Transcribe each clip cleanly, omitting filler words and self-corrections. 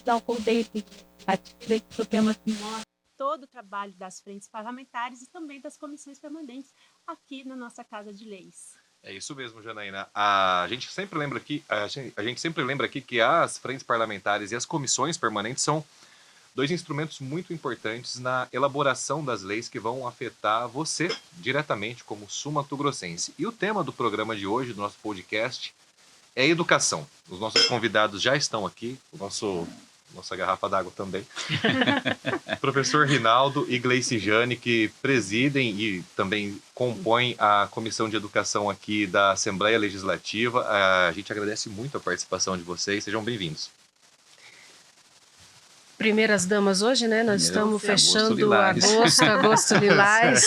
dar um contexto do tema que mostra todo o trabalho das frentes parlamentares e também das comissões permanentes aqui na nossa Casa de Leis. É isso mesmo, Janaína. A gente sempre lembra aqui que as frentes parlamentares e as comissões permanentes são dois instrumentos muito importantes na elaboração das leis que vão afetar você diretamente como sul-mato-grossense. E o tema do programa de hoje, do nosso podcast, é educação. Os nossos convidados já estão aqui, nossa garrafa d'água também. Professor Rinaldo e Gleice Jane, que presidem e também compõem a Comissão de Educação aqui da Assembleia Legislativa. A gente agradece muito a participação de vocês. Sejam bem-vindos. Primeiras damas hoje, né? Nós estamos fechando agosto lilás.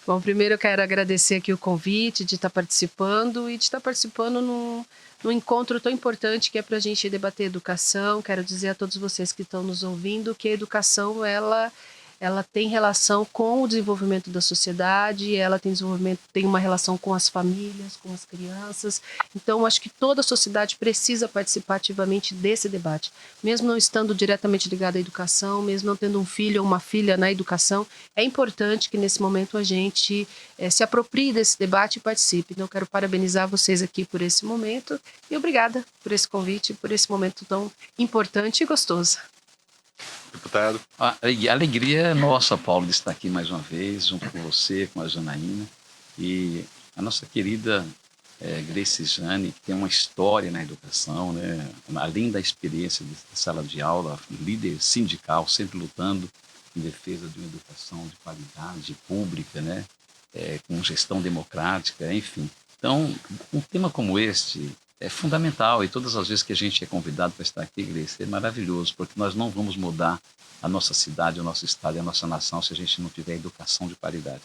Bom, primeiro eu quero agradecer aqui o convite de estar participando e de estar participando num encontro tão importante que é para a gente debater educação. Quero dizer a todos vocês que estão nos ouvindo que a educação, ela tem relação com o desenvolvimento da sociedade, ela tem uma relação com as famílias, com as crianças. Então, acho que toda a sociedade precisa participar ativamente desse debate. Mesmo não estando diretamente ligada à educação, mesmo não tendo um filho ou uma filha na educação, é importante que nesse momento a gente se aproprie desse debate e participe. Então, eu quero parabenizar vocês aqui por esse momento e obrigada por esse convite, por esse momento tão importante e gostoso. Deputado. A alegria é nossa, Paulo, de estar aqui mais uma vez, junto com você, com a Janaína, e a nossa querida Gleice Jane, que tem uma história na educação, né? Além da experiência de sala de aula, líder sindical, sempre lutando em defesa de uma educação de qualidade pública, né? Com gestão democrática, enfim. Então, um tema como este é fundamental, e todas as vezes que a gente é convidado para estar aqui, Gleice, é maravilhoso, porque nós não vamos mudar a nossa cidade, o nosso estado e a nossa nação se a gente não tiver educação de qualidade.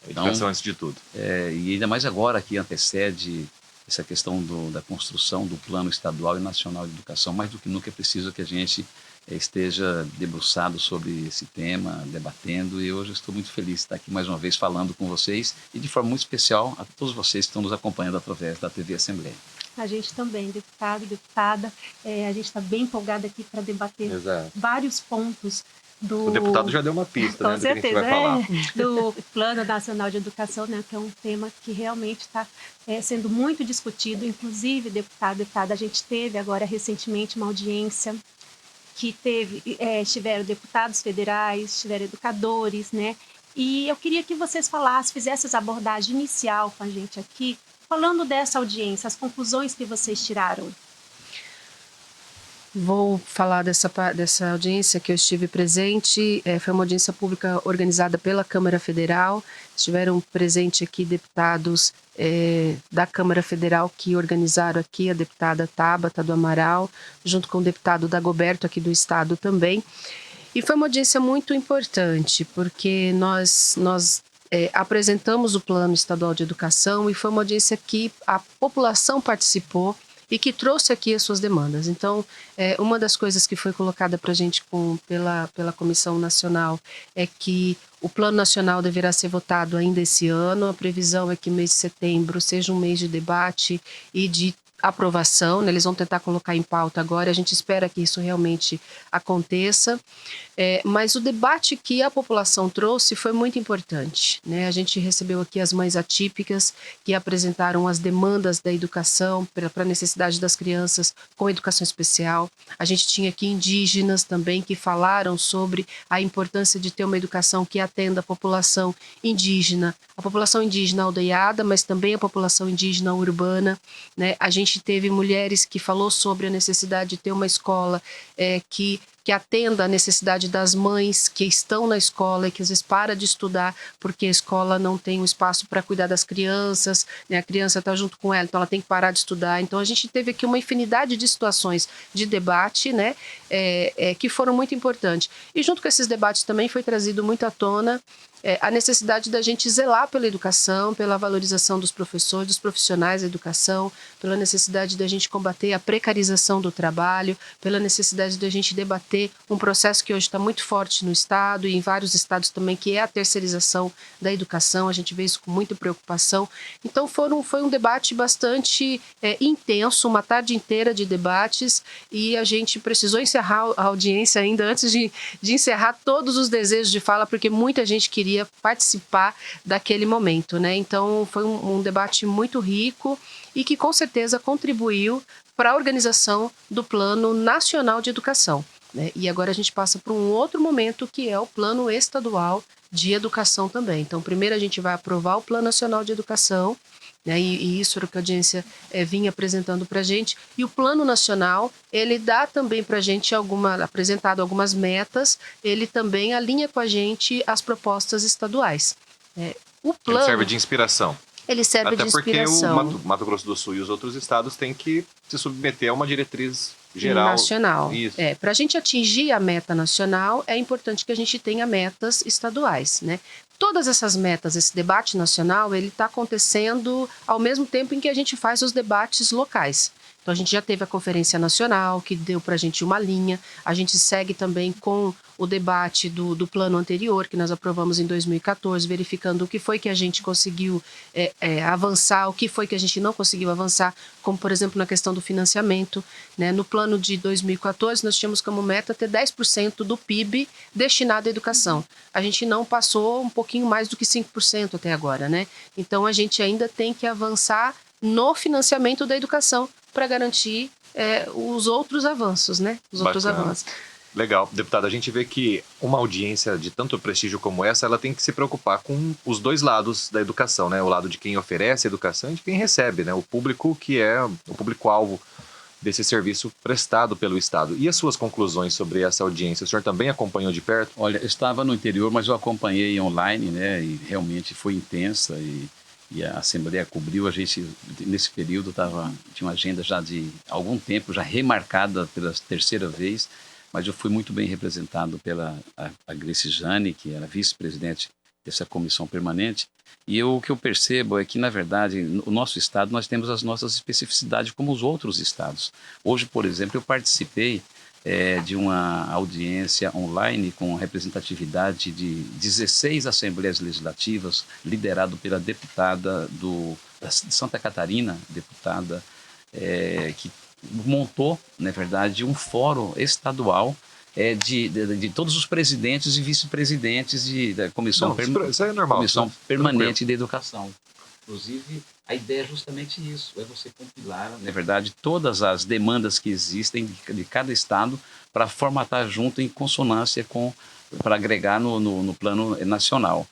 Educação antes de tudo. E ainda mais agora que antecede essa questão da construção do Plano Estadual e Nacional de Educação, mais do que nunca é preciso que a gente esteja debruçado sobre esse tema, debatendo, e hoje eu estou muito feliz de estar aqui mais uma vez falando com vocês, e de forma muito especial a todos vocês que estão nos acompanhando através da TV Assembleia. A gente também, deputado, deputada, a gente está bem empolgado aqui para debater vários pontos do... O deputado já deu uma pista, com né, certeza, do que a gente vai falar. Do Plano Nacional de Educação, né, que é um tema que realmente está sendo muito discutido. Inclusive, deputada, a gente teve agora recentemente uma audiência que estiveram deputados federais, estiveram educadores, né? E eu queria que vocês fizessem essa abordagem inicial com a gente aqui, falando dessa audiência, as conclusões que vocês tiraram. Vou falar dessa audiência que eu estive presente. Foi uma audiência pública organizada pela Câmara Federal. Estiveram presentes aqui deputados da Câmara Federal que organizaram aqui, a deputada Tabata do Amaral, junto com o deputado Dagoberto aqui do estado também. E foi uma audiência muito importante, porque nós apresentamos o Plano Estadual de Educação e foi uma audiência que a população participou e que trouxe aqui as suas demandas. Então, uma das coisas que foi colocada para a gente pela Comissão Nacional é que o Plano Nacional deverá ser votado ainda esse ano. A previsão é que mês de setembro seja um mês de debate e de aprovação, né? Eles vão tentar colocar em pauta agora, a gente espera que isso realmente aconteça, mas o debate que a população trouxe foi muito importante, né? A gente recebeu aqui as mães atípicas que apresentaram as demandas da educação para a necessidade das crianças com educação especial. A gente tinha aqui indígenas também que falaram sobre a importância de ter uma educação que atenda a população indígena aldeada, mas também a população indígena urbana, né? A gente teve mulheres que falou sobre a necessidade de ter uma escola que atenda a necessidade das mães que estão na escola e que às vezes para de estudar porque a escola não tem um espaço para cuidar das crianças, né? A criança está junto com ela, então ela tem que parar de estudar. Então a gente teve aqui uma infinidade de situações de debate, né? Que foram muito importantes. E junto com esses debates também foi trazido muito à tona a necessidade da gente zelar pela educação, pela valorização dos professores, dos profissionais da educação, pela necessidade da gente combater a precarização do trabalho, pela necessidade da gente debater um processo que hoje está muito forte no Estado e em vários estados também, que é a terceirização da educação. A gente vê isso com muita preocupação. Então foi um debate bastante intenso, uma tarde inteira de debates, e a gente precisou encerrar a audiência ainda antes de encerrar todos os desejos de fala, porque muita gente queria participar daquele momento, né? Então foi um debate muito rico e que com certeza contribuiu para a organização do Plano Nacional de Educação, né? E agora a gente passa para um outro momento, que é o Plano Estadual de Educação também. Então primeiro a gente vai aprovar o Plano Nacional de Educação, né, e isso era o que a audiência vinha apresentando para a gente. E o Plano Nacional, ele dá também para a gente apresentado algumas metas, ele também alinha com a gente as propostas estaduais. O plano, Ele serve de inspiração. Ele serve Até de porque inspiração. o Mato Grosso do Sul e os outros estados têm que se submeter a uma diretriz geral. Nacional. Isso. Para a gente atingir a meta nacional, é importante que a gente tenha metas estaduais, né? Todas essas metas, esse debate nacional, ele está acontecendo ao mesmo tempo em que a gente faz os debates locais. Então, a gente já teve a Conferência Nacional, que deu para a gente uma linha. A gente segue também com o debate do plano anterior, que nós aprovamos em 2014, verificando o que foi que a gente conseguiu avançar, o que foi que a gente não conseguiu avançar, como, por exemplo, na questão do financiamento, né? No plano de 2014, nós tínhamos como meta ter 10% do PIB destinado à educação. A gente não passou um pouquinho mais do que 5% até agora, né? Então, a gente ainda tem que avançar no financiamento da educação para garantir os outros avanços, né? Os outros avanços. Legal. Deputada, a gente vê que uma audiência de tanto prestígio como essa, ela tem que se preocupar com os dois lados da educação, né? O lado de quem oferece a educação e de quem recebe, né? O público que é o público-alvo desse serviço prestado pelo Estado. E as suas conclusões sobre essa audiência? O senhor também acompanhou de perto? Olha, eu estava no interior, mas eu acompanhei online, né? E realmente foi intensa e a Assembleia cobriu. A gente, nesse período, tinha uma agenda já de algum tempo, já remarcada pela terceira vez, mas eu fui muito bem representado pela a Grace Jane, que era vice-presidente dessa comissão permanente. E o que eu percebo é que, na verdade, no nosso estado, nós temos as nossas especificidades como os outros estados. Hoje, por exemplo, eu participei de uma audiência online com representatividade de 16 assembleias legislativas, liderado pela deputada de Santa Catarina, deputada que montou, na verdade, um fórum estadual de todos os presidentes e vice-presidentes da Comissão, isso é normal, Comissão Permanente de Educação. Inclusive, a ideia é justamente isso, é você compilar, na verdade, todas as demandas que existem de cada estado para formatar junto em consonância para agregar no plano nacional.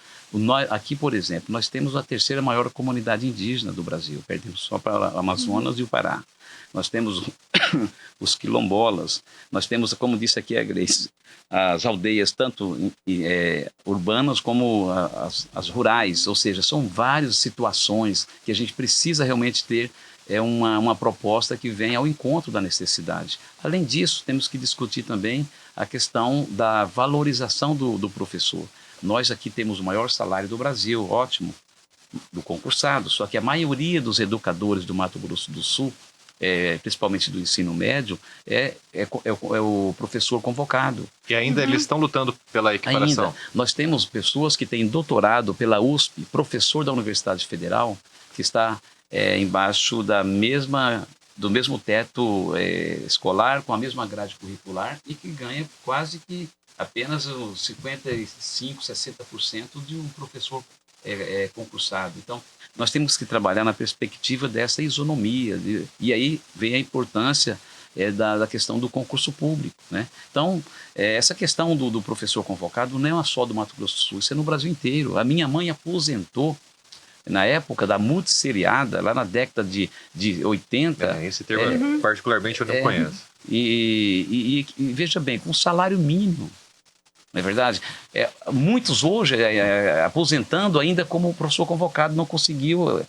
Aqui, por exemplo, nós temos a terceira maior comunidade indígena do Brasil, perdemos só para o Amazonas e o Pará. Nós temos os quilombolas, nós temos, como disse aqui a Grace, as aldeias tanto urbanas como as rurais, ou seja, são várias situações que a gente precisa realmente ter uma proposta que venha ao encontro da necessidade. Além disso, temos que discutir também a questão da valorização do professor. Nós aqui temos o maior salário do Brasil, ótimo, do concursado, só que a maioria dos educadores do Mato Grosso do Sul, principalmente do ensino médio, é o professor convocado. E ainda eles estão lutando pela equiparação. Ainda, nós temos pessoas que têm doutorado pela USP, professor da Universidade Federal, que está embaixo do mesmo teto escolar, com a mesma grade curricular, e que ganha quase que apenas os 55%, 60% de um professor concursado. Então, nós temos que trabalhar na perspectiva dessa isonomia, e aí vem a importância da questão do concurso público, né? Então, essa questão do professor convocado não é só do Mato Grosso do Sul, isso é no Brasil inteiro. A minha mãe aposentou na época da multisseriada, lá na década de 80. Esse termo, particularmente, eu não conheço. E veja bem, com salário mínimo. Não é verdade? Muitos hoje, aposentando ainda como professor convocado, não conseguiu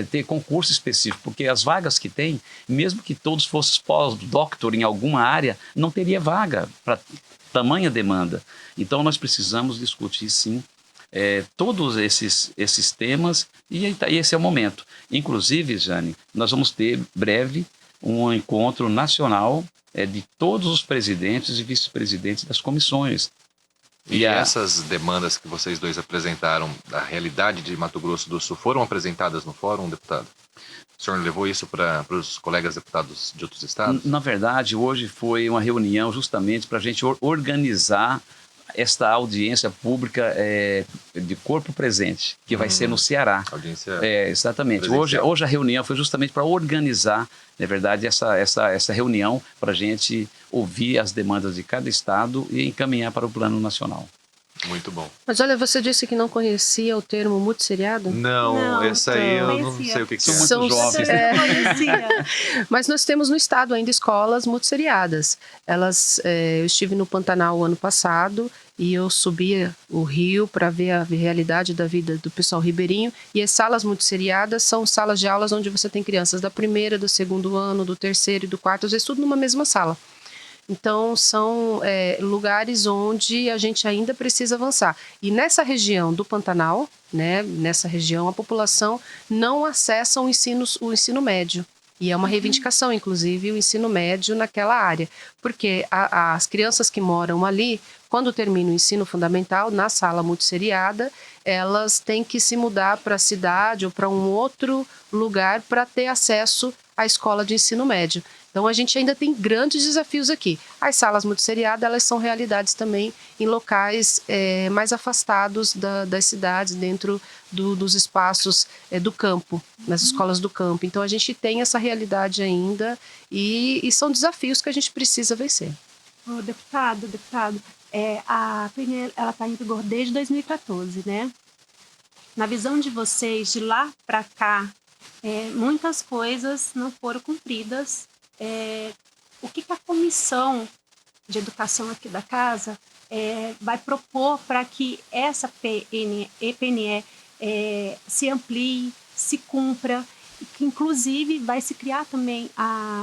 ter concurso específico, porque as vagas que tem, mesmo que todos fossem pós-doctor em alguma área, não teria vaga para tamanha demanda. Então, nós precisamos discutir, sim, todos esses temas, e esse é o momento. Inclusive, Jane, nós vamos ter breve um encontro nacional de todos os presidentes e vice-presidentes das comissões. E essas demandas que vocês dois apresentaram da realidade de Mato Grosso do Sul foram apresentadas no fórum, deputado? O senhor levou isso para os colegas deputados de outros estados? Na verdade, hoje foi uma reunião justamente para a gente organizar esta audiência pública de corpo presente, que vai ser no Ceará. Audiência exatamente. Hoje a reunião foi justamente para organizar, na verdade, essa reunião para a gente ouvir as demandas de cada estado e encaminhar para o plano nacional. Muito bom. Mas olha, você disse que não conhecia o termo multisseriado? Não, essa aí eu não sei o que é. São muito jovens. Mas nós temos no estado ainda escolas multisseriadas. Eu estive no Pantanal ano passado e eu subia o rio para ver a realidade da vida do pessoal ribeirinho. E as salas multisseriadas são salas de aulas onde você tem crianças da primeira, do segundo ano, do terceiro e do quarto, às vezes tudo numa mesma sala. Então, são lugares onde a gente ainda precisa avançar. E nessa região do Pantanal, né, nessa região, a população não acessa o ensino médio. E é uma reivindicação, inclusive, o ensino médio naquela área. Porque as crianças que moram ali, quando terminam o ensino fundamental, na sala multisseriada, elas têm que se mudar para a cidade ou para um outro lugar para ter acesso à escola de ensino médio. Então, a gente ainda tem grandes desafios aqui. As salas multisseriadas, elas são realidades também em locais mais afastados das cidades, dentro dos espaços do campo, nas escolas do campo. Então, a gente tem essa realidade ainda e são desafios que a gente precisa vencer. Deputado, a PNL está em vigor desde 2014, né? Na visão de vocês, de lá para cá, muitas coisas não foram cumpridas. O que a Comissão de Educação aqui da Casa vai propor para que essa EPNE se amplie, se cumpra, e que inclusive vai se criar também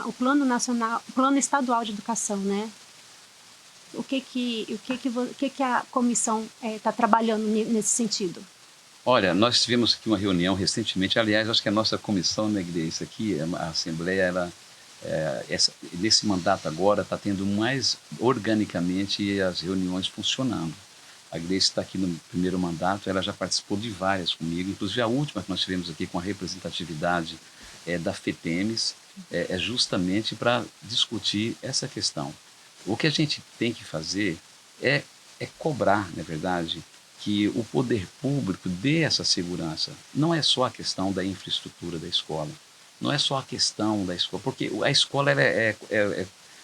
o Plano Nacional, o Plano Estadual de Educação, né? O que a comissão está trabalhando nesse sentido? Olha, nós tivemos aqui uma reunião recentemente, aliás, acho que a nossa comissão, né, isso aqui, a Assembleia, nesse mandato agora está tendo mais organicamente as reuniões funcionando. A Grace está aqui no primeiro mandato, ela já participou de várias comigo, inclusive a última que nós tivemos aqui com a representatividade da FETEMES, justamente para discutir essa questão. O que a gente tem que fazer é cobrar, na verdade, que o poder público dê essa segurança. Não é só a questão da infraestrutura da escola, não é só a questão da escola, porque a escola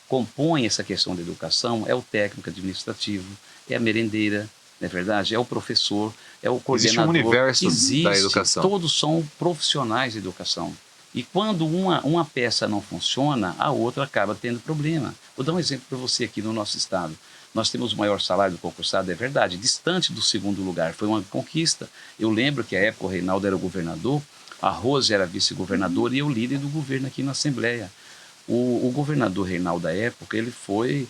compõe essa questão da educação, é o técnico administrativo, é a merendeira, não é verdade? É o professor, é o coordenador. Existe um universo da educação. Todos são profissionais de educação. E quando uma peça não funciona, a outra acaba tendo problema. Vou dar um exemplo para você aqui no nosso estado. Nós temos o maior salário do concursado, é verdade, distante do segundo lugar. Foi uma conquista. Eu lembro que à época o Reinaldo era o governador, a Rose era vice-governadora e eu líder do governo aqui na Assembleia. O governador Reinaldo da época, ele foi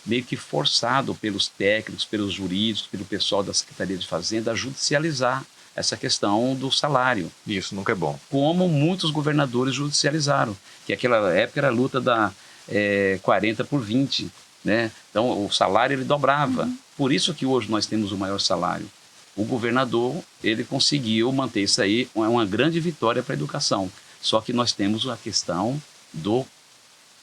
meio que forçado pelos técnicos, pelos jurídicos, pelo pessoal da Secretaria de Fazenda a judicializar essa questão do salário. Isso nunca é bom. Como muitos governadores judicializaram, que naquela época era a luta da 40 por 20, né? Então o salário ele dobrava. Por isso que hoje nós temos o maior salário. O governador, ele conseguiu manter isso aí, uma grande vitória para a educação. Só que nós temos a questão do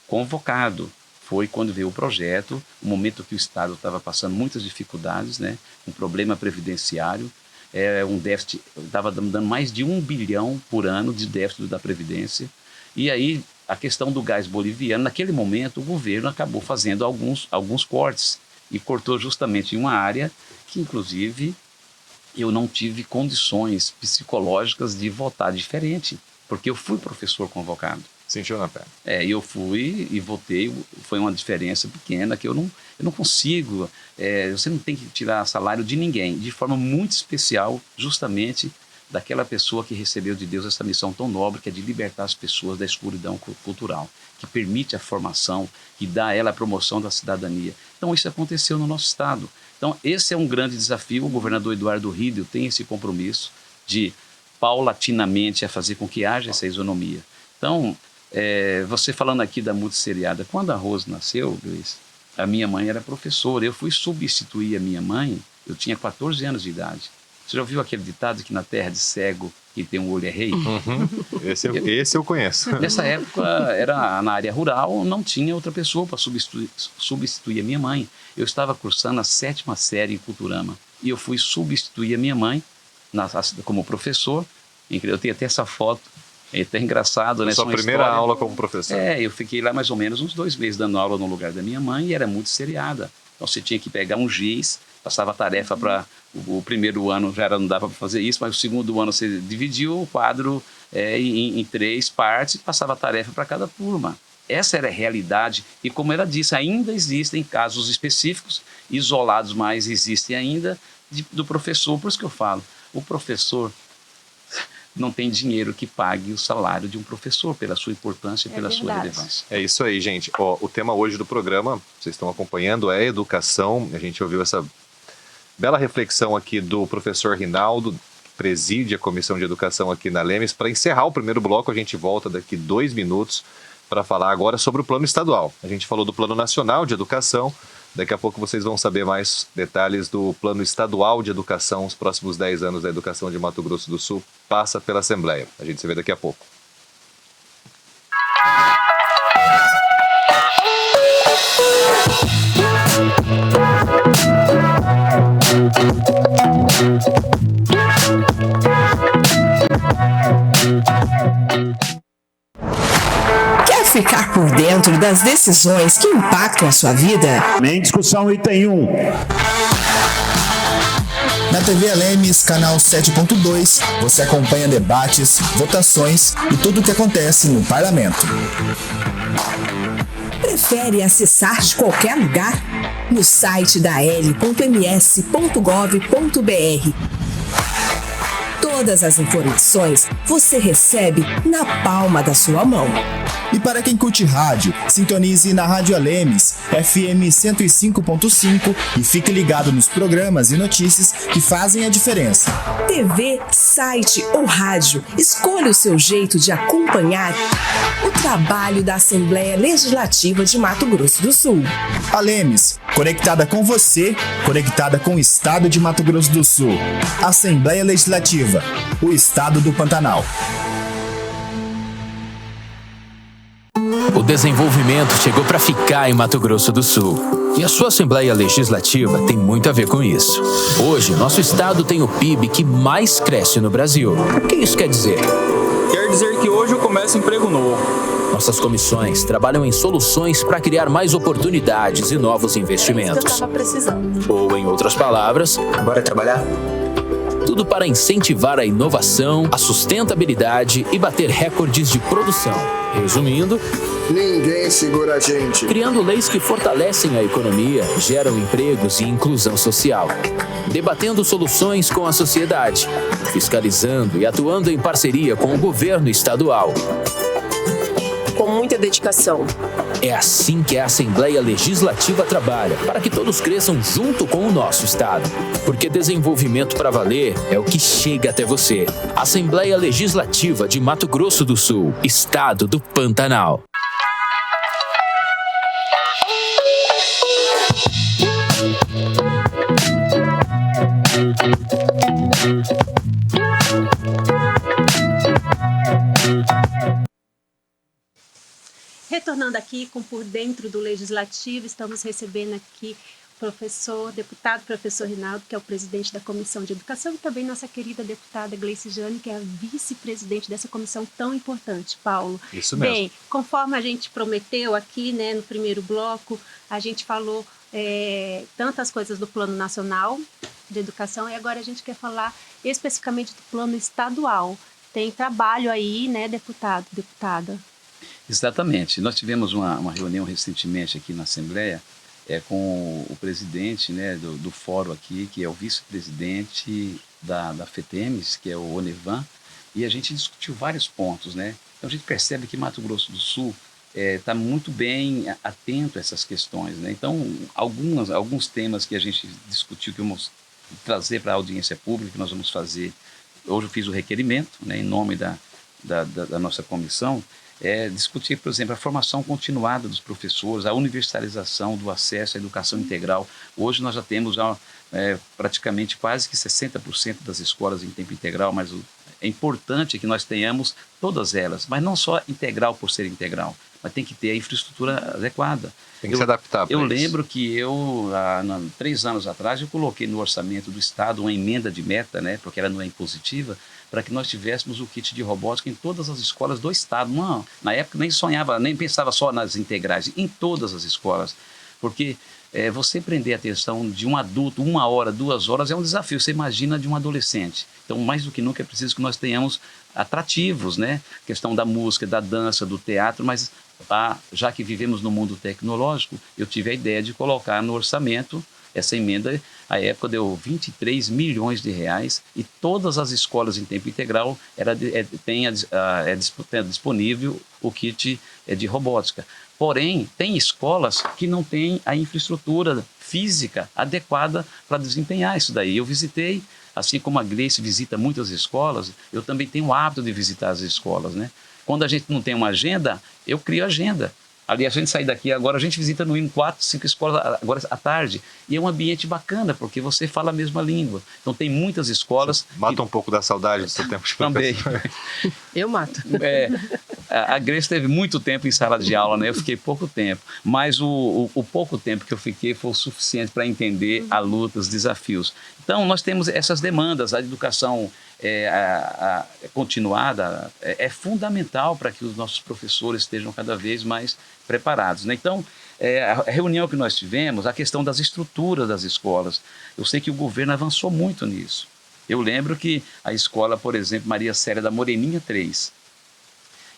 convocado. Foi quando veio o projeto, o momento que o Estado estava passando muitas dificuldades, né? Um problema previdenciário, um déficit, estava dando mais de 1 bilhão por ano de déficit da Previdência. E aí, a questão do gás boliviano, naquele momento, o governo acabou fazendo alguns cortes e cortou justamente em uma área que, inclusive, eu não tive condições psicológicas de votar diferente, porque eu fui professor convocado. Sentiu na pele. Eu fui e votei, foi uma diferença pequena que eu não consigo, você não tem que tirar salário de ninguém, de forma muito especial, justamente daquela pessoa que recebeu de Deus essa missão tão nobre, que é de libertar as pessoas da escuridão cultural, que permite a formação, que dá a ela a promoção da cidadania. Então isso aconteceu no nosso estado. Então, esse é um grande desafio. O governador Eduardo Riedel tem esse compromisso de, paulatinamente, fazer com que haja essa isonomia. Então, você falando aqui da multisseriada, quando a Rose nasceu, Luiz, a minha mãe era professora, eu fui substituir a minha mãe, eu tinha 14 anos de idade. Você já ouviu aquele ditado que na terra de cego, quem tem um olho é rei? Uhum. Esse eu conheço. Nessa época, era na área rural, não tinha outra pessoa para substituir a minha mãe. Eu estava cursando a 7ª série em Culturama e eu fui substituir a minha mãe como professor. Eu tenho até essa foto, é até engraçado, né? Sua primeira aula como professor. Eu fiquei lá mais ou menos uns 2 meses dando aula no lugar da minha mãe e era muito seriada. Então você tinha que pegar um giz, passava a tarefa para... O primeiro ano já não dava para fazer isso, mas o segundo ano você dividiu o quadro em 3 partes e passava a tarefa para cada turma. Essa era a realidade e, como ela disse, ainda existem casos específicos, isolados, mas existem ainda, do professor. Por isso que eu falo, o professor não tem dinheiro que pague o salário de um professor pela sua importância e pela sua relevância. É isso aí, gente. O tema hoje do programa, vocês estão acompanhando, é educação. A gente ouviu essa bela reflexão aqui do professor Rinaldo, que preside a Comissão de Educação aqui na Lemes. Para encerrar o primeiro bloco, a gente volta daqui 2 minutos para falar agora sobre o plano estadual. A gente falou do Plano Nacional de Educação, daqui a pouco vocês vão saber mais detalhes do Plano Estadual de Educação. Os próximos 10 anos da educação de Mato Grosso do Sul passa pela Assembleia. A gente se vê daqui a pouco. Quer ficar por dentro das decisões que impactam a sua vida? Nem discussão item 1. Na TV Alemes, canal 7.2, você acompanha debates, votações e tudo o que acontece no parlamento. Prefere acessar de qualquer lugar? No site da l.ms.gov.br. Todas as informações você recebe na palma da sua mão. E para quem curte rádio, sintonize na Rádio Alemes, FM 105.5 e fique ligado nos programas e notícias que fazem a diferença. TV, site ou rádio, escolha o seu jeito de acompanhar o trabalho da Assembleia Legislativa de Mato Grosso do Sul. Alemes, conectada com você, conectada com o Estado de Mato Grosso do Sul. Assembleia Legislativa, o Estado do Pantanal. O desenvolvimento chegou para ficar em Mato Grosso do Sul. E a sua Assembleia Legislativa tem muito a ver com isso. Hoje, nosso estado tem o PIB que mais cresce no Brasil. O que isso quer dizer? Quer dizer que hoje eu começo emprego novo. Nossas comissões trabalham em soluções para criar mais oportunidades e novos investimentos. Ou, em outras palavras, Bora trabalhar? tudo para incentivar a inovação, a sustentabilidade e bater recordes de produção. Resumindo, ninguém segura a gente. Criando leis que fortalecem a economia, geram empregos e inclusão social. Debatendo soluções com a sociedade. Fiscalizando e atuando em parceria com o governo estadual. Com muita dedicação. É assim que a Assembleia Legislativa trabalha, para que todos cresçam junto com o nosso estado. Porque desenvolvimento para valer é o que chega até você. Assembleia Legislativa de Mato Grosso do Sul, Estado do Pantanal. Retornando aqui com Por Dentro do Legislativo, estamos recebendo aqui o deputado professor Rinaldo, que é o presidente da Comissão de Educação, e também nossa querida deputada Gleice Jane, que é a vice-presidente dessa comissão tão importante, Paulo. Isso mesmo. Bem, conforme a gente prometeu aqui, né, no primeiro bloco, a gente falou tantas coisas do Plano Nacional de Educação, e agora a gente quer falar especificamente do Plano Estadual. Tem trabalho aí, né, deputado, deputada? Exatamente. Nós tivemos uma reunião recentemente aqui na Assembleia com o presidente, né, do fórum aqui, que é o vice-presidente da FETEMES, que é o Onevan, e a gente discutiu vários pontos, né? Então a gente percebe que Mato Grosso do Sul está muito bem atento a essas questões, né? Então, alguns temas que a gente discutiu, que vamos trazer para a audiência pública, que nós vamos fazer. Hoje eu fiz o requerimento, né, em nome da nossa comissão, discutir, por exemplo, a formação continuada dos professores, a universalização do acesso à educação integral. Hoje nós já temos praticamente quase que 60% das escolas em tempo integral, mas é importante que nós tenhamos todas elas, mas não só integral por ser integral, mas tem que ter a infraestrutura adequada. Tem que se adaptar para Eu isso. lembro que 3 anos atrás, eu coloquei no orçamento do Estado uma emenda de meta, né, porque ela não é impositiva, para que nós tivéssemos o kit de robótica em todas as escolas do Estado. Não, na época nem sonhava, nem pensava só nas integrais, em todas as escolas, porque você prender a atenção de um adulto 1 hora, 2 horas é um desafio, você imagina de um adolescente. Então, mais do que nunca é preciso que nós tenhamos atrativos, né? A questão da música, da dança, do teatro, mas já que vivemos no mundo tecnológico, eu tive a ideia de colocar no orçamento essa emenda. À época deu 23 milhões de reais e todas as escolas em tempo integral têm disponível o kit de robótica. Porém, tem escolas que não têm a infraestrutura física adequada para desempenhar isso daí. Eu visitei, assim como a Gleice visita muitas escolas, eu também tenho o hábito de visitar as escolas, né? Quando a gente não tem uma agenda, eu crio agenda. Ali a gente sai daqui agora, a gente visita no mínimo 4, 5 escolas agora à tarde. E é um ambiente bacana, porque você fala a mesma língua. Então tem muitas escolas... Mata um pouco da saudade do seu tempo de também. Eu mato. A Grace teve muito tempo em sala de aula, né? Eu fiquei pouco tempo. Mas o pouco tempo que eu fiquei foi o suficiente para entender a luta, os desafios. Então nós temos essas demandas, a educação continuada é fundamental para que os nossos professores estejam cada vez mais preparados, né? Então, a reunião que nós tivemos, a questão das estruturas das escolas, eu sei que o governo avançou muito nisso. Eu lembro que a escola, por exemplo, Maria Célia da Moreninha 3,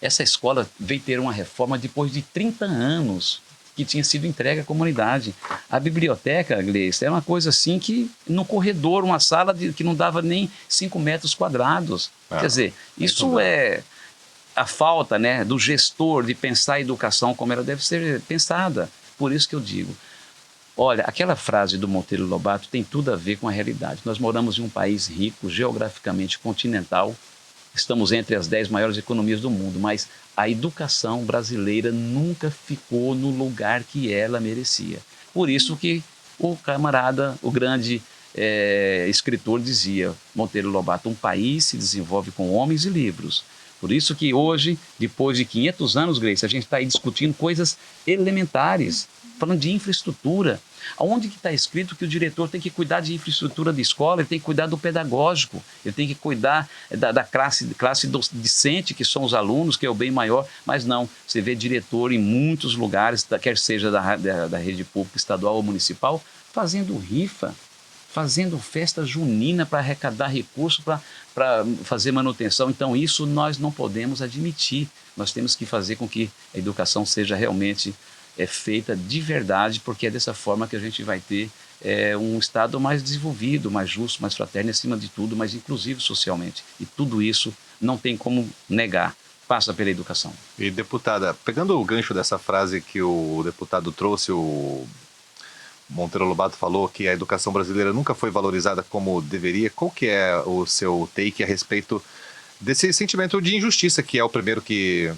essa escola veio ter uma reforma depois de 30 anos que tinha sido entregue à comunidade. A biblioteca, Gleice, é uma coisa assim que no corredor, uma sala que não dava nem 5 metros quadrados. Quer dizer, isso é a falta, né, do gestor de pensar a educação como ela deve ser pensada. Por isso que eu digo, olha, aquela frase do Monteiro Lobato tem tudo a ver com a realidade. Nós moramos em um país rico, geograficamente continental, estamos entre as 10 maiores economias do mundo, mas a educação brasileira nunca ficou no lugar que ela merecia. Por isso que o camarada, o grande escritor dizia, Monteiro Lobato, um país se desenvolve com homens e livros. Por isso que hoje, depois de 500 anos, Grace, a gente está aí discutindo coisas elementares, falando de infraestrutura. Onde que está escrito que o diretor tem que cuidar de infraestrutura de escola, ele tem que cuidar do pedagógico, ele tem que cuidar da classe docente, que são os alunos, que é o bem maior, mas não, você vê diretor em muitos lugares, quer seja da rede pública, estadual ou municipal, fazendo rifa, fazendo festa junina para arrecadar recursos, para fazer manutenção. Então isso nós não podemos admitir, nós temos que fazer com que a educação seja realmente feita de verdade, porque é dessa forma que a gente vai ter um Estado mais desenvolvido, mais justo, mais fraterno, acima de tudo, mais inclusivo socialmente. E tudo isso não tem como negar, passa pela educação. E deputada, pegando o gancho dessa frase que o deputado trouxe, o Monteiro Lobato falou que a educação brasileira nunca foi valorizada como deveria, qual que é o seu take a respeito desse sentimento de injustiça, que é o primeiro que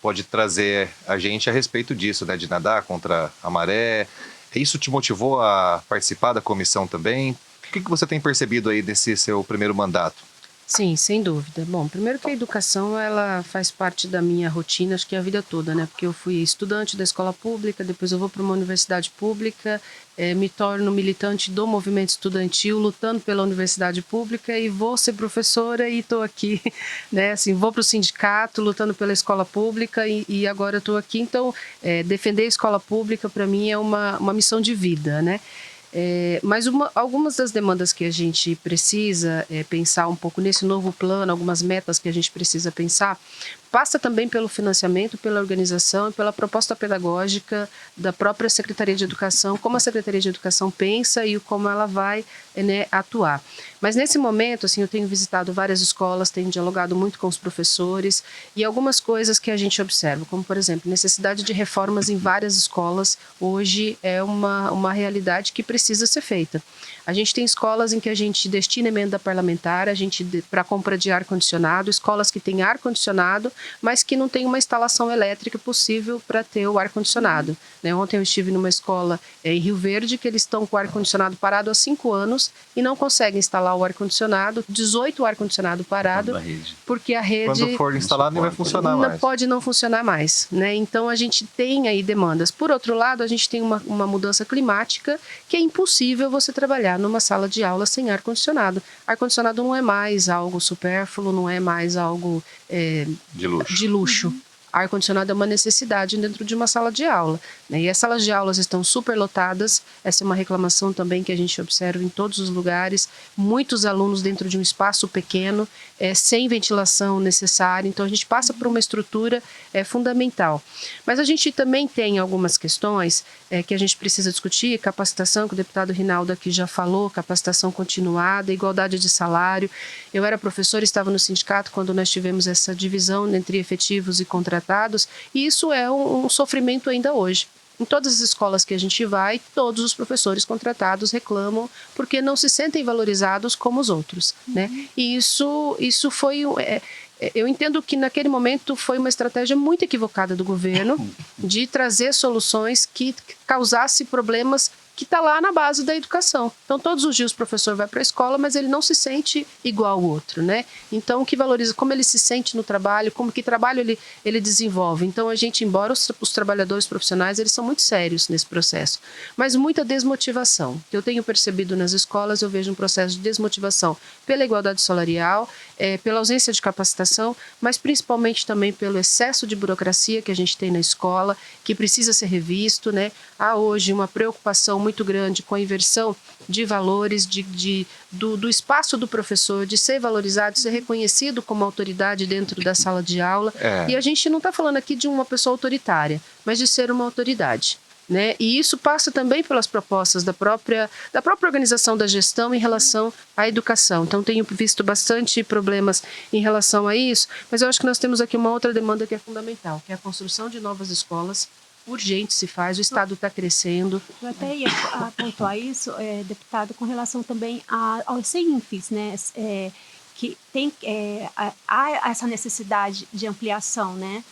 pode trazer a gente a respeito disso, né, de nadar contra a maré? Isso te motivou a participar da comissão também? O que você tem percebido aí desse seu primeiro mandato? Sim, sem dúvida. Bom, primeiro que a educação, ela faz parte da minha rotina, acho que a vida toda, né? Porque eu fui estudante da escola pública, depois eu vou para uma universidade pública, me torno militante do movimento estudantil, lutando pela universidade pública, e vou ser professora e estou aqui, né? Assim, vou para o sindicato, lutando pela escola pública e agora estou aqui. Então, defender a escola pública, para mim, é uma missão de vida, né? Mas algumas das demandas que a gente precisa pensar um pouco nesse novo plano, algumas metas que a gente precisa pensar, passa também pelo financiamento, pela organização e pela proposta pedagógica da própria Secretaria de Educação, como a Secretaria de Educação pensa e como ela vai, né, atuar. Mas nesse momento, assim, eu tenho visitado várias escolas, tenho dialogado muito com os professores e algumas coisas que a gente observa, como, por exemplo, necessidade de reformas em várias escolas, hoje é uma realidade que precisa ser feita. A gente tem escolas em que a gente destina emenda parlamentar, para compra de ar-condicionado, escolas que têm ar-condicionado, mas que não tem uma instalação elétrica possível para ter o ar-condicionado. Né? Ontem eu estive numa escola em Rio Verde, que eles estão com o ar-condicionado parado há 5 anos e não conseguem instalar o ar-condicionado, 18 ar-condicionado parado, porque a rede... Quando for instalado, não vai funcionar mais. Pode não funcionar mais. Né? Então, a gente tem aí demandas. Por outro lado, a gente tem uma mudança climática que é impossível você trabalhar numa sala de aula sem ar-condicionado. Ar-condicionado não é mais algo supérfluo, não é mais algo de luxo. Ar-condicionado é uma necessidade dentro de uma sala de aula. Né? E as salas de aulas estão superlotadas, essa é uma reclamação também que a gente observa em todos os lugares, muitos alunos dentro de um espaço pequeno, sem ventilação necessária, então a gente passa por uma estrutura fundamental. Mas a gente também tem algumas questões que a gente precisa discutir, capacitação, que o deputado Rinaldo aqui já falou, capacitação continuada, igualdade de salário. Eu era professora, estava no sindicato quando nós tivemos essa divisão entre efetivos e contratados, e isso é um sofrimento ainda hoje. Em todas as escolas que a gente vai, todos os professores contratados reclamam porque não se sentem valorizados como os outros, né? E isso foi... eu entendo que naquele momento foi uma estratégia muito equivocada do governo de trazer soluções que causassem problemas que está lá na base da educação. Então, todos os dias o professor vai para a escola, mas ele não se sente igual ao outro, né? Então, o que valoriza, como ele se sente no trabalho, como que trabalho ele desenvolve. Então, a gente, embora os trabalhadores profissionais, eles são muito sérios nesse processo, mas muita desmotivação. Que eu tenho percebido nas escolas, eu vejo um processo de desmotivação pela igualdade salarial, pela ausência de capacitação, mas principalmente também pelo excesso de burocracia que a gente tem na escola, que precisa ser revisto, né? Há hoje uma preocupação muito grande com a inversão de valores, do espaço do professor, de ser valorizado, de ser reconhecido como autoridade dentro da sala de aula. E a gente não está falando aqui de uma pessoa autoritária, mas de ser uma autoridade. Né? E isso passa também pelas propostas da própria organização da gestão em relação à educação. Então, tenho visto bastante problemas em relação a isso, mas eu acho que nós temos aqui uma outra demanda que é fundamental, que é a construção de novas escolas. Urgente se faz, o Estado está crescendo. Eu até ia pontuar isso, deputado, com relação também aos CEINFs, né? Que tem há essa necessidade de ampliação, né?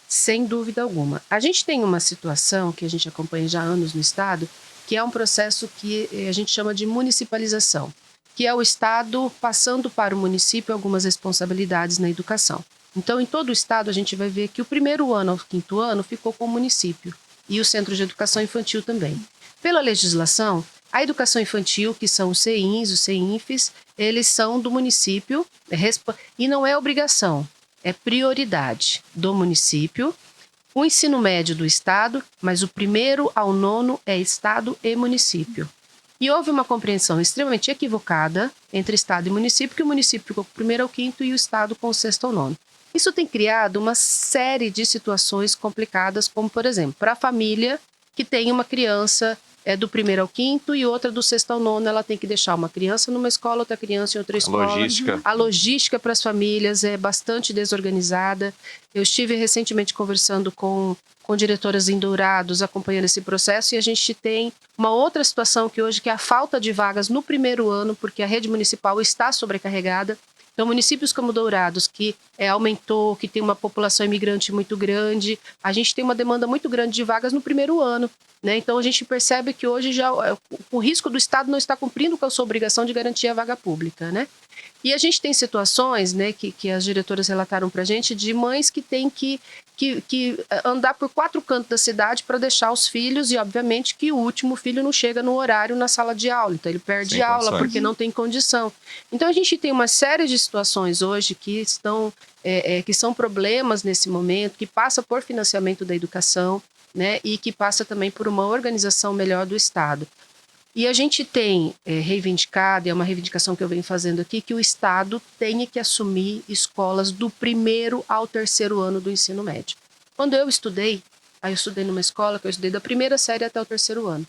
Sem dúvida alguma. A gente tem uma situação que a gente acompanha já há anos no Estado, que é um processo que a gente chama de municipalização, que é o Estado passando para o município algumas responsabilidades na educação. Então, em todo o Estado, a gente vai ver que o primeiro ano ao 5º ano ficou com o município e o Centro de Educação Infantil também. Pela legislação, a educação infantil, que são os CEINs, os CEINFs, eles são do município e não é obrigação, é prioridade do município. O ensino médio do Estado, mas o 1º ao 9º é Estado e município. E houve uma compreensão extremamente equivocada entre Estado e município, que o município ficou com o 1º ao 5º e o Estado com o 6º ao 9º. Isso tem criado uma série de situações complicadas, como, por exemplo, para a família que tem uma criança do 1º ao 5º e outra do 6º ao 9º, ela tem que deixar uma criança numa escola, outra criança em outra escola. A logística para as famílias é bastante desorganizada. Eu estive recentemente conversando com diretoras em Dourados, acompanhando esse processo, e a gente tem uma outra situação que hoje, que é a falta de vagas no 1º ano, porque a rede municipal está sobrecarregada. Então, municípios como Dourados, que aumentou, que tem uma população imigrante muito grande, a gente tem uma demanda muito grande de vagas no 1º ano. Né? Então, a gente percebe que hoje já o risco do Estado não está cumprindo com a sua obrigação de garantir a vaga pública. Né? E a gente tem situações, né, que as diretoras relataram para a gente, de mães que têm que andar por 4 cantos da cidade para deixar os filhos, e obviamente que o último filho não chega no horário na sala de aula, então ele perde aula porque não tem condição. Então a gente tem uma série de situações hoje que são problemas nesse momento, que passa por financiamento da educação, né, e que passa também por uma organização melhor do Estado. E a gente tem reivindicado, e é uma reivindicação que eu venho fazendo aqui, que o Estado tenha que assumir escolas do 1º ao 3º ano do ensino médio. Quando eu estudei, aí eu estudei numa escola que eu estudei da 1ª série até o 3º ano.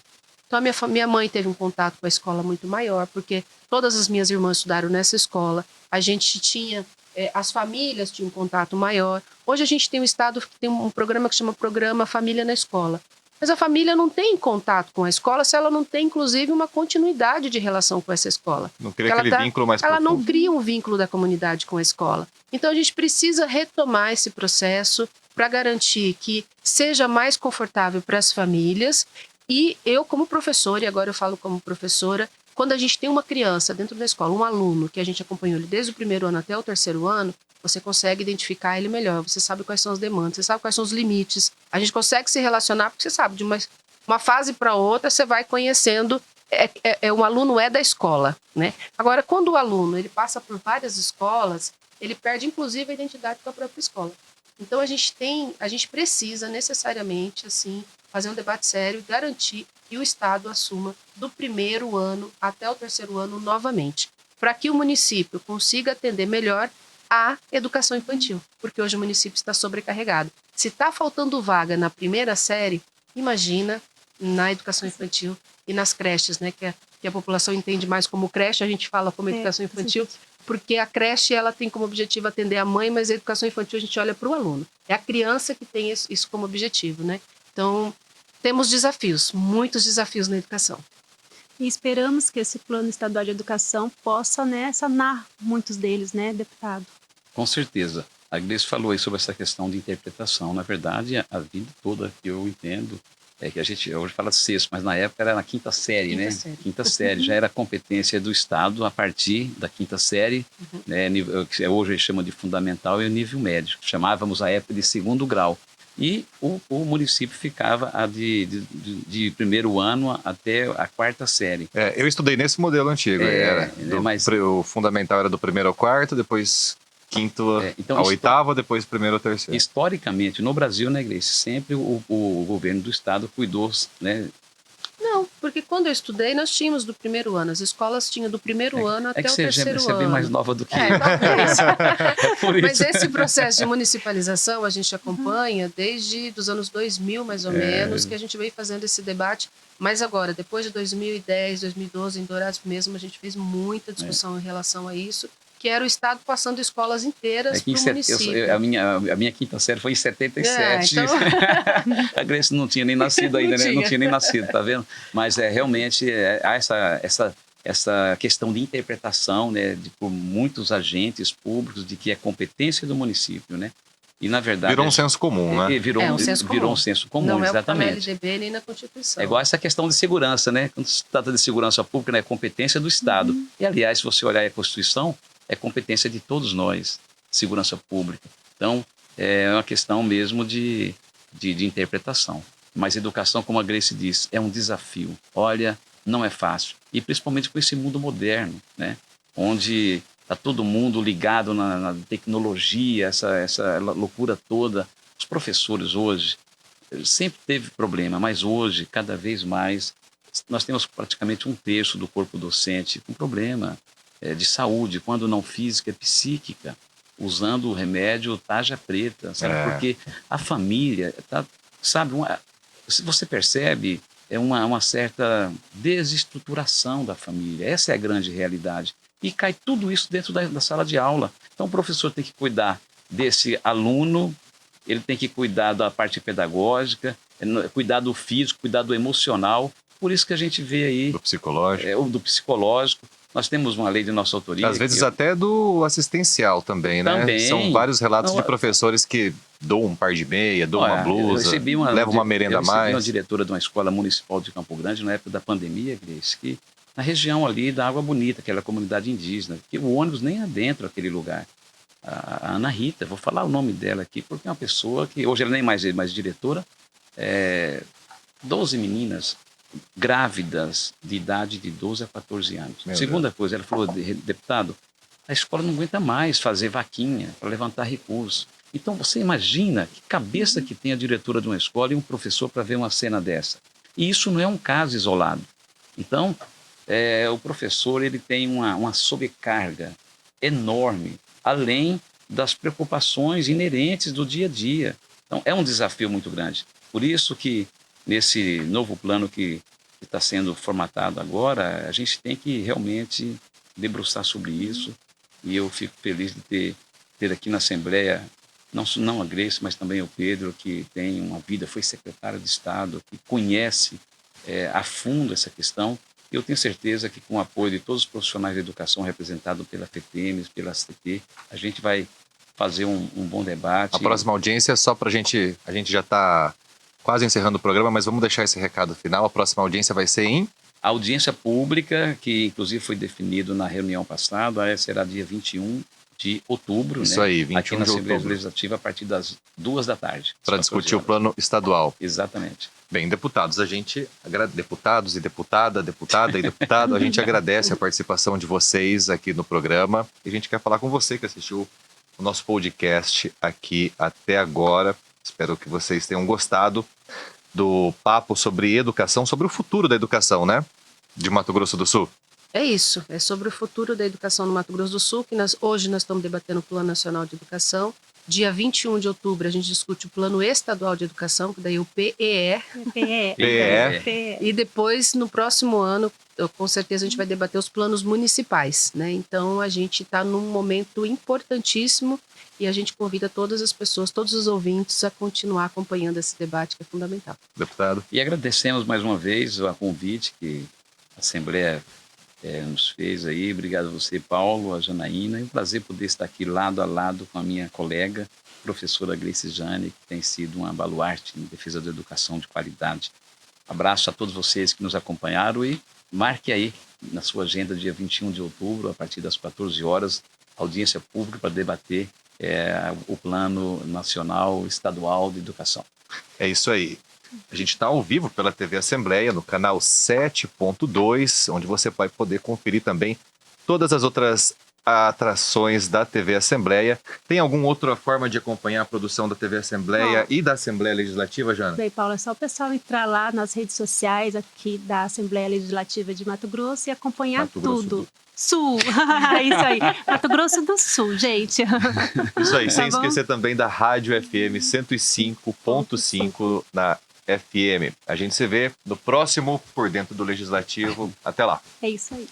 Então a minha mãe teve um contato com a escola muito maior, porque todas as minhas irmãs estudaram nessa escola, a gente tinha, as famílias tinham um contato maior. Hoje a gente tem um Estado que tem um programa que chama Programa Família na Escola. Mas a família não tem contato com a escola se ela não tem, inclusive, uma continuidade de relação com essa escola. Não cria aquele vínculo mais Ela profundo. não cria um vínculo da comunidade com a escola. Então a gente precisa retomar esse processo para garantir que seja mais confortável para as famílias. E eu, como professora, e agora eu falo como professora, quando a gente tem uma criança dentro da escola, um aluno que a gente acompanhou ele desde o 1º ano até o 3º ano, você consegue identificar ele melhor, você sabe quais são as demandas, você sabe quais são os limites. A gente consegue se relacionar, porque você sabe, de uma fase para outra, você vai conhecendo, um aluno é da escola, né? Agora, quando o aluno ele passa por várias escolas, ele perde, inclusive, a identidade com a própria escola. Então, a gente precisa necessariamente, assim, fazer um debate sério e garantir que o Estado assuma do 1º ano até o 3º ano novamente, para que o município consiga atender melhor a educação infantil, porque hoje o município está sobrecarregado. Se está faltando vaga na 1ª série, imagina na educação infantil e nas creches, né, que a população entende mais como creche, a gente fala como educação infantil, porque a creche ela tem como objetivo atender a mãe, mas a educação infantil a gente olha para o aluno. É a criança que tem isso como objetivo, né? Então, temos desafios, muitos desafios na educação. E esperamos que esse Plano Estadual de Educação possa, né, sanar muitos deles, né, deputado? Com certeza. A Gleice falou aí sobre essa questão de interpretação. Na verdade, a vida toda que eu entendo é que a gente hoje fala 6º, mas na época era na 5ª série, né? 5ª série. Já era competência do Estado a partir da 5ª série, né? Hoje eles chamam de fundamental e o nível médio. Chamávamos a época de 2º grau. E o município ficava de 1º ano até a 4ª série. Eu estudei nesse modelo antigo. O fundamental era do 1º ao 4º, depois 5º ao 8º, depois 1º ao 3º. Historicamente, no Brasil, né, Gleice, sempre o governo do Estado cuidou, né? Não, porque quando eu estudei, nós tínhamos do 1º ano. As escolas tinham do 1º ano até o 3º ano. Você é bem mais nova do que eu. Talvez. Mas esse processo de municipalização a gente acompanha desde os anos 2000, mais ou menos, que a gente veio fazendo esse debate. Mas agora, depois de 2010, 2012, em Dourados mesmo, a gente fez muita discussão em relação a isso, que era o Estado passando escolas inteiras para o município. A minha 5ª série foi em 77. Então... A Gleice não tinha nem nascido ainda, né? Não tinha nem nascido, tá vendo? Mas realmente há essa questão de interpretação, né, por muitos agentes públicos de que é competência do município, né? E, na verdade... Virou um senso comum, né? Virou um senso comum, não exatamente. Não é na LDB nem na Constituição. É igual essa questão de segurança, né? Quando se trata de segurança pública, né, é competência do Estado. E, aliás, se você olhar a Constituição, é competência de todos nós, segurança pública. Então, é uma questão mesmo de interpretação. Mas educação, como a Gleice disse, é um desafio. Olha, não é fácil. E principalmente com esse mundo moderno, né? Onde está todo mundo ligado na tecnologia, essa loucura toda. Os professores hoje, sempre teve problema, mas hoje, cada vez mais, nós temos praticamente 1/3 do corpo docente com problema de saúde, quando não física, é psíquica, usando o remédio tarja preta, sabe? Porque a família, sabe, se você percebe, é uma certa desestruturação da família, essa é a grande realidade. E cai tudo isso dentro da sala de aula. Então o professor tem que cuidar desse aluno, ele tem que cuidar da parte pedagógica, cuidar do físico, cuidar do emocional. Por isso que a gente vê aí... Do psicológico. Do psicológico. Nós temos uma lei de nossa autoria. Às vezes até do assistencial também, né? Também. São vários relatos de professores que dão um par de meia, dão uma blusa, levam uma merenda a mais. Eu recebi uma diretora de uma escola municipal de Campo Grande, na época da pandemia, Gleice, que na região ali da Água Bonita, aquela comunidade indígena, que o ônibus nem adentra aquele lugar. A Ana Rita, vou falar o nome dela aqui, porque é uma pessoa que, hoje ela nem mais diretora, 12 meninas grávidas de idade de 12 a 14 anos. Segunda coisa, ela falou, deputado, a escola não aguenta mais fazer vaquinha para levantar recursos. Então você imagina que cabeça que tem a diretora de uma escola e um professor para ver uma cena dessa. E isso não é um caso isolado. Então, o professor ele tem uma sobrecarga enorme, além das preocupações inerentes do dia a dia. Então, é um desafio muito grande. Por isso que, nesse novo plano que está sendo formatado agora, a gente tem que realmente debruçar sobre isso. E eu fico feliz de ter aqui na Assembleia, não a Grace, mas também o Pedro, que tem uma vida, foi secretário de Estado, que conhece a fundo essa questão. Eu tenho certeza que, com o apoio de todos os profissionais de educação representados pela FETEMES, pela CT, a gente vai fazer um bom debate. A próxima audiência, só para a gente já está quase encerrando o programa, mas vamos deixar esse recado final. A próxima audiência vai ser em? A audiência pública, que inclusive foi definido na reunião passada, será dia 21 de outubro. Isso, né? aí, 21 aqui na de Assembleia outubro. Legislativa, a partir das 2 da tarde. Para discutir o plano estadual. Exatamente. Bem, deputados, deputados e deputada e deputado, a gente agradece a participação de vocês aqui no programa. E a gente quer falar com você que assistiu o nosso podcast aqui até agora. Espero que vocês tenham gostado do papo sobre educação, sobre o futuro da educação, né? De Mato Grosso do Sul. É isso, é sobre o futuro da educação no Mato Grosso do Sul, que hoje nós estamos debatendo o Plano Nacional de Educação. Dia 21 de outubro a gente discute o Plano Estadual de Educação, que daí é o PEE. E depois, no próximo ano, com certeza a gente vai debater os planos municipais, né? Então a gente está num momento importantíssimo e a gente convida todas as pessoas, todos os ouvintes a continuar acompanhando esse debate que é fundamental. Deputado. E agradecemos mais uma vez o convite que a Assembleia nos fez aí. Obrigado a você, Paulo, a Janaína. É um prazer poder estar aqui lado a lado com a minha colega, professora Grace Jane, que tem sido uma baluarte em defesa da educação de qualidade. Abraço a todos vocês que nos acompanharam e marque aí na sua agenda, dia 21 de outubro, a partir das 14 horas, audiência pública para debater o Plano Nacional Estadual de Educação. É isso aí. A gente está ao vivo pela TV Assembleia, no canal 7.2, onde você vai poder conferir também todas as outras atrações da TV Assembleia. Tem alguma outra forma de acompanhar a produção da TV Assembleia e da Assembleia Legislativa, Jana? Bem, Paulo, é só o pessoal entrar lá nas redes sociais aqui da Assembleia Legislativa de Mato Grosso e acompanhar tudo. Sul, isso aí, Mato Grosso do Sul, gente. Isso aí, sem esquecer também da Rádio FM 105.5 na FM. A gente se vê no próximo Por Dentro do Legislativo. Até lá. É isso aí.